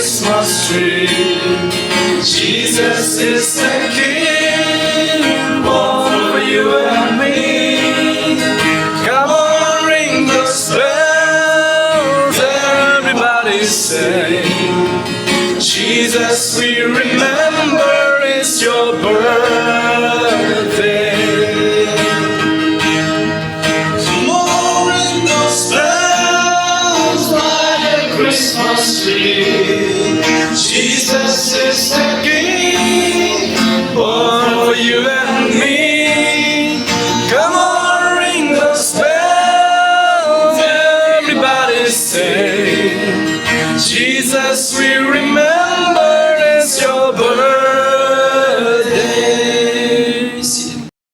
Christmas tree. Jesus is the King, born for you and me. Come on, ring those bells, everybody say, Jesus, we remember it's your birthday. Come on, ring those bells by the Christmas tree. Jesus is the King, born for you and me. Come on, ring those bells, everybody say, Jesus, we remember